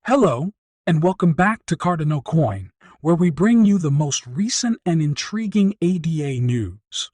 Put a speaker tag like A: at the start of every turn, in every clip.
A: Hello, and welcome back to Cardano Coin, where we bring you the most recent and intriguing ADA news.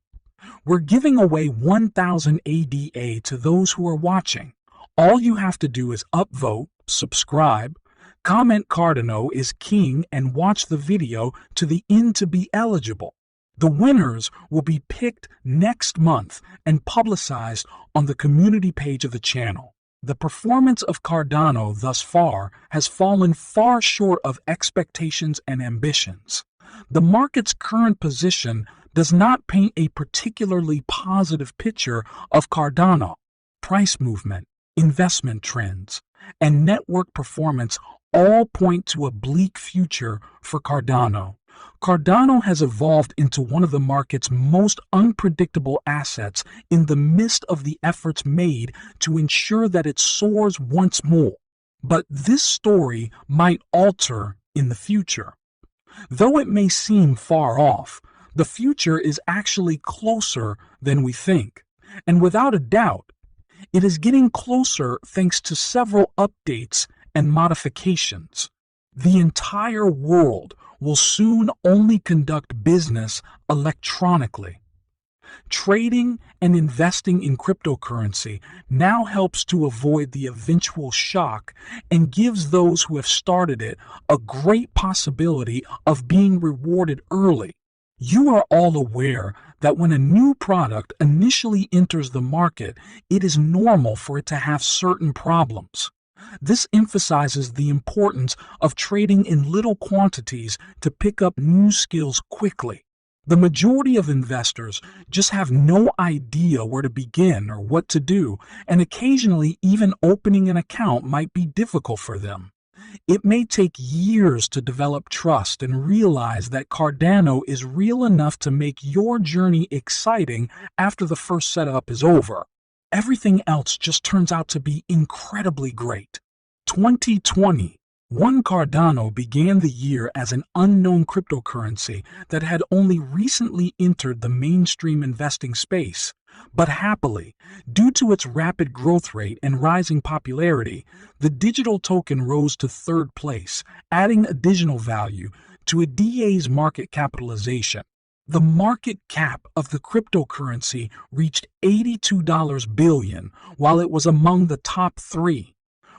A: We're giving away 1,000 ADA to those who are watching. All you have to do is upvote, subscribe, comment Cardano is king, and watch the video to the end to be eligible. The winners will be picked next month and publicized on the community page of the channel. The performance of Cardano thus far has fallen far short of expectations and ambitions. The market's current position does not paint a particularly positive picture of Cardano. Price movement, investment trends, and network performance all point to a bleak future for Cardano. Cardano has evolved into one of the market's most unpredictable assets in the midst of the efforts made to ensure that it soars once more. But this story might alter in the future. Though it may seem far off, the future is actually closer than we think. And without a doubt, it is getting closer thanks to several updates and modifications. The entire world will soon only conduct business electronically. Trading and investing in cryptocurrency now helps to avoid the eventual shock and gives those who have started it a great possibility of being rewarded early. You are all aware that when a new product initially enters the market, it is normal for it to have certain problems. This emphasizes the importance of trading in little quantities to pick up new skills quickly. The majority of investors just have no idea where to begin or what to do, and occasionally even opening an account might be difficult for them. It may take years to develop trust and realize that Cardano is real enough to make your journey exciting after the first setup is over. Everything else just turns out to be incredibly great. 2020. Cardano began the year as an unknown cryptocurrency that had only recently entered the mainstream investing space. But happily, due to its rapid growth rate and rising popularity, the digital token rose to third place, adding additional value to ADA's market capitalization. The market cap of the cryptocurrency reached $82 billion, while it was among the top three.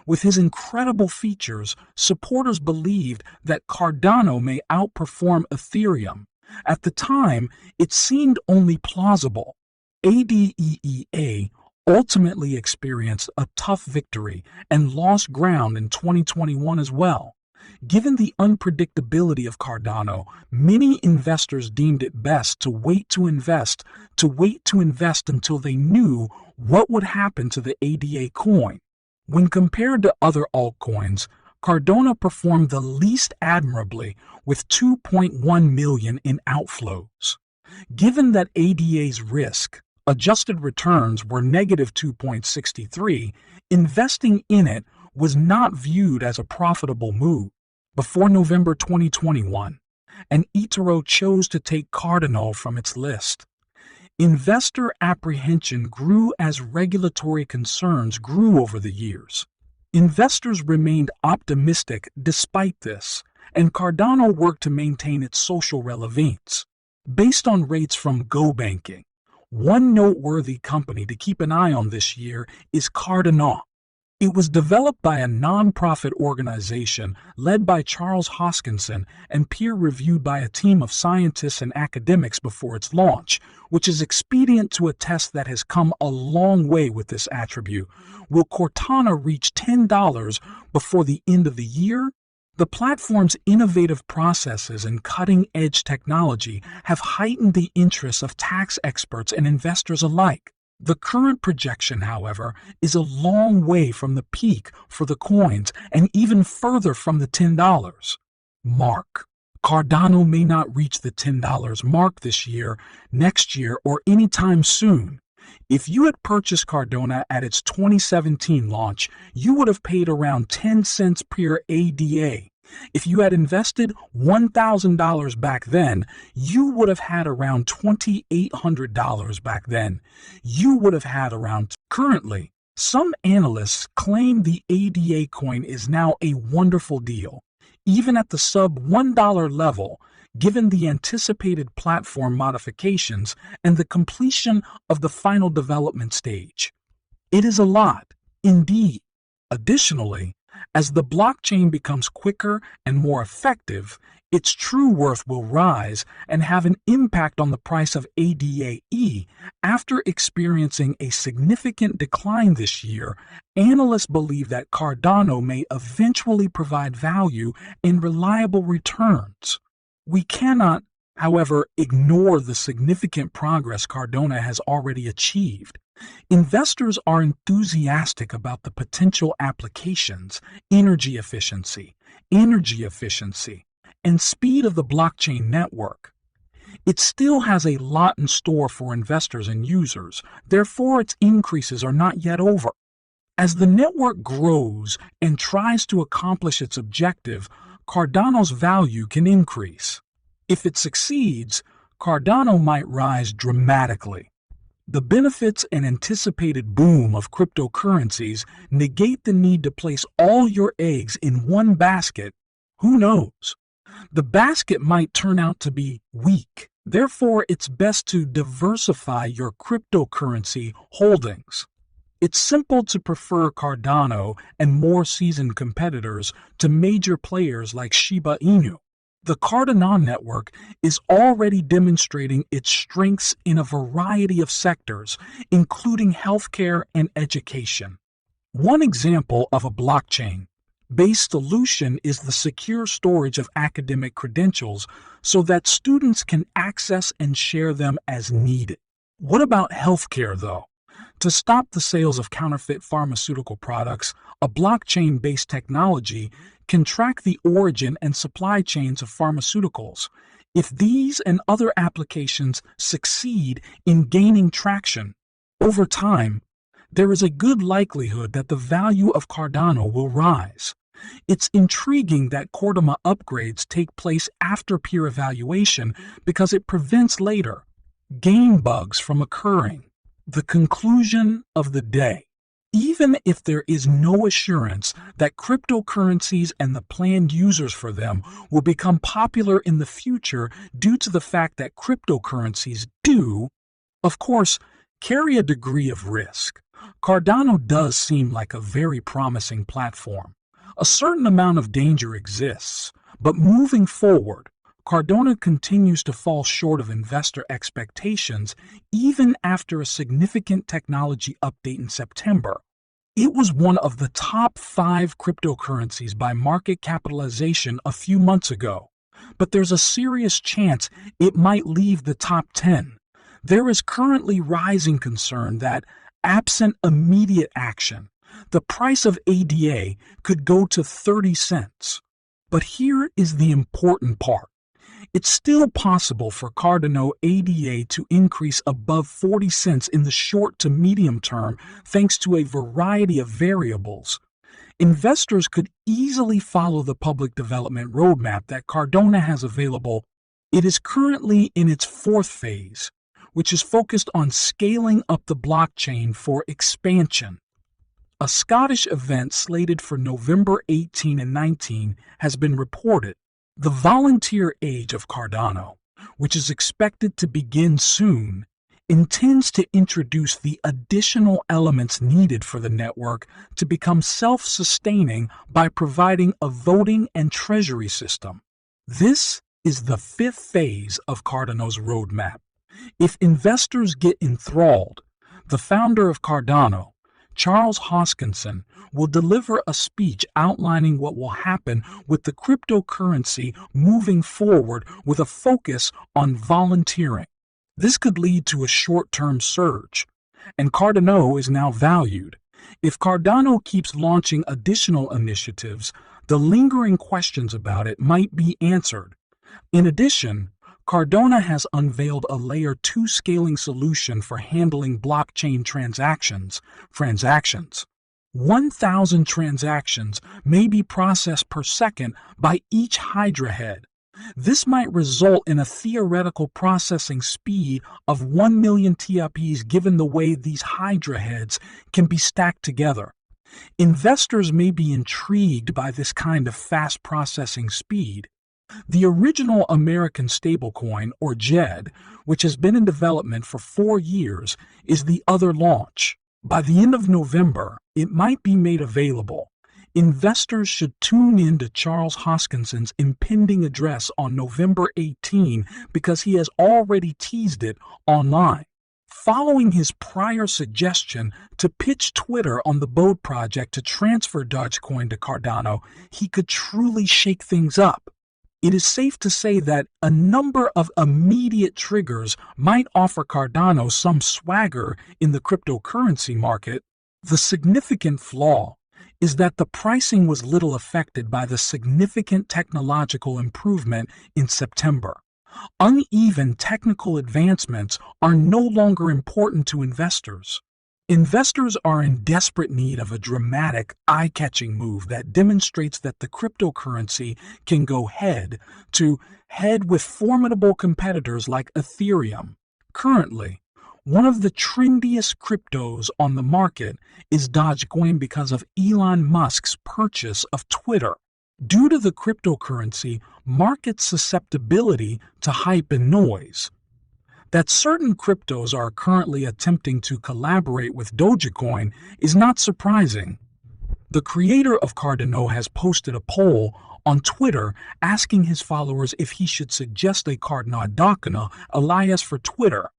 A: With his incredible features, supporters believed that Cardano may outperform Ethereum. At the time, it seemed only plausible. ADEA ultimately experienced a tough victory and lost ground in 2021 as well. Given the unpredictability of Cardano, many investors deemed it best to wait to invest until they knew what would happen to the ADA coin. When compared to other altcoins, Cardano performed the least admirably with 2.1 million in outflows. Given that ADA's risk-adjusted returns were negative 2.63, investing in it was not viewed as a profitable move. Before November 2021, and eToro chose to take Cardano from its list. Investor apprehension grew as regulatory concerns grew over the years. Investors remained optimistic despite this, and Cardano worked to maintain its social relevance. Based on rates from GoBanking, one noteworthy company to keep an eye on this year is Cardano. It was developed by a non-profit organization led by Charles Hoskinson and peer-reviewed by a team of scientists and academics before its launch, which is expedient to attest that has come a long way with this attribute. Will Cortana reach $10 before the end of the year? The platform's innovative processes and cutting-edge technology have heightened the interest of tax experts and investors alike. The current projection, however, is a long way from the peak for the coins and even further from the $10 mark. Cardano may not reach the $10 mark this year, next year, or anytime soon. If you had purchased Cardano at its 2017 launch, you would have paid around 10 cents per ADA. If you had invested $1,000 back then, you would have had around $2,800 back then. You would have had around currently. Some analysts claim the ADA coin is now a wonderful deal, even at the sub $1 level, given the anticipated platform modifications and the completion of the final development stage. It is a lot, indeed. Additionally, as the blockchain becomes quicker and more effective, its true worth will rise and have an impact on the price of ADAE. After experiencing a significant decline this year, analysts believe that Cardano may eventually provide value and reliable returns. We cannot, however, ignore the significant progress Cardano has already achieved. Investors are enthusiastic about the potential applications, energy efficiency, and speed of the blockchain network. It still has a lot in store for investors and users, therefore its increases are not yet over. As the network grows and tries to accomplish its objective, Cardano's value can increase. If it succeeds, Cardano might rise dramatically. The benefits and anticipated boom of cryptocurrencies negate the need to place all your eggs in one basket. Who knows? The basket might turn out to be weak. Therefore, it's best to diversify your cryptocurrency holdings. It's simple to prefer Cardano and more seasoned competitors to major players like Shiba Inu. The Cardano network is already demonstrating its strengths in a variety of sectors, including healthcare and education. One example of a blockchain-based solution is the secure storage of academic credentials so that students can access and share them as needed. What about healthcare, though? To stop the sales of counterfeit pharmaceutical products, a blockchain-based technology can track the origin and supply chains of pharmaceuticals. If these and other applications succeed in gaining traction over time, there is a good likelihood that the value of Cardano will rise. It's intriguing that Cardano upgrades take place after peer evaluation because it prevents later game bugs from occurring. The conclusion of the day. Even if there is no assurance that cryptocurrencies and the planned users for them will become popular in the future due to the fact that cryptocurrencies do, of course, carry a degree of risk, Cardano does seem like a very promising platform. A certain amount of danger exists, but moving forward, Cardano continues to fall short of investor expectations even after a significant technology update in September. It was one of the top 5 cryptocurrencies by market capitalization a few months ago, but there's a serious chance it might leave the top 10. There is currently rising concern that, absent immediate action, the price of ADA could go to 30 cents. But here is the important part. It's still possible for Cardano ADA to increase above 40 cents in the short to medium term thanks to a variety of variables. Investors could easily follow the public development roadmap that Cardano has available. It is currently in its 4th phase, which is focused on scaling up the blockchain for expansion. A Scottish event slated for November 18 and 19 has been reported. The volunteer age of Cardano, which is expected to begin soon, intends to introduce the additional elements needed for the network to become self-sustaining by providing a voting and treasury system. This is the 5th phase of Cardano's roadmap. If investors get enthralled, the founder of Cardano, Charles Hoskinson, will deliver a speech outlining what will happen with the cryptocurrency moving forward with a focus on volunteering. This could lead to a short-term surge, and Cardano is now valued. If Cardano keeps launching additional initiatives, the lingering questions about it might be answered. In addition, Cardano has unveiled a Layer 2 scaling solution for handling blockchain transactions. 1,000 transactions may be processed per second by each Hydra head. This might result in a theoretical processing speed of 1 million TIPs given the way these Hydra heads can be stacked together. Investors may be intrigued by this kind of fast processing speed. The original American stablecoin, or JED, which has been in development for 4 years, is the other launch. By the end of November, it might be made available. Investors should tune in to Charles Hoskinson's impending address on November 18 because he has already teased it online. Following his prior suggestion to pitch Twitter on the BOD project to transfer Dogecoin to Cardano, he could truly shake things up. It is safe to say that a number of immediate triggers might offer Cardano some swagger in the cryptocurrency market. The significant flaw is that the pricing was little affected by the significant technological improvement in September. Uneven technical advancements are no longer important to investors. Investors are in desperate need of a dramatic, eye-catching move that demonstrates that the cryptocurrency can go head-to-head with formidable competitors like Ethereum. Currently, one of the trendiest cryptos on the market is Dogecoin because of Elon Musk's purchase of Twitter. Due to the cryptocurrency market's susceptibility to hype and noise, that certain cryptos are currently attempting to collaborate with Dogecoin is not surprising. The creator of Cardano has posted a poll on Twitter asking his followers if he should suggest a Cardano ADA alias for Twitter.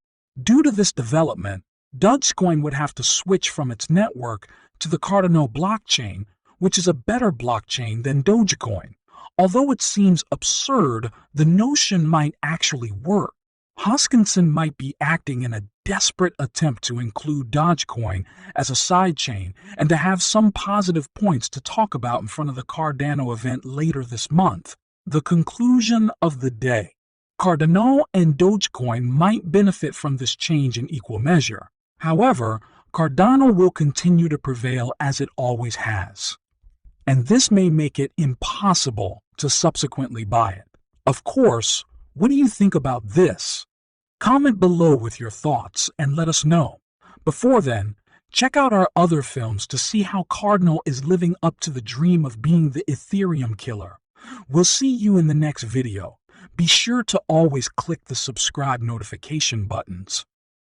A: Due to this development, Dogecoin would have to switch from its network to the Cardano blockchain, which is a better blockchain than Dogecoin. Although it seems absurd, the notion might actually work. Hoskinson might be acting in a desperate attempt to include Dogecoin as a sidechain and to have some positive points to talk about in front of the Cardano event later this month. The conclusion of the day: Cardano and Dogecoin might benefit from this change in equal measure. However, Cardano will continue to prevail as it always has, and this may make it impossible to subsequently buy it. Of course, what do you think about this? Comment below with your thoughts and let us know. Before then, check out our other films to see how Cardano is living up to the dream of being the Ethereum killer. We'll see you in the next video. Be sure to always click the subscribe notification buttons.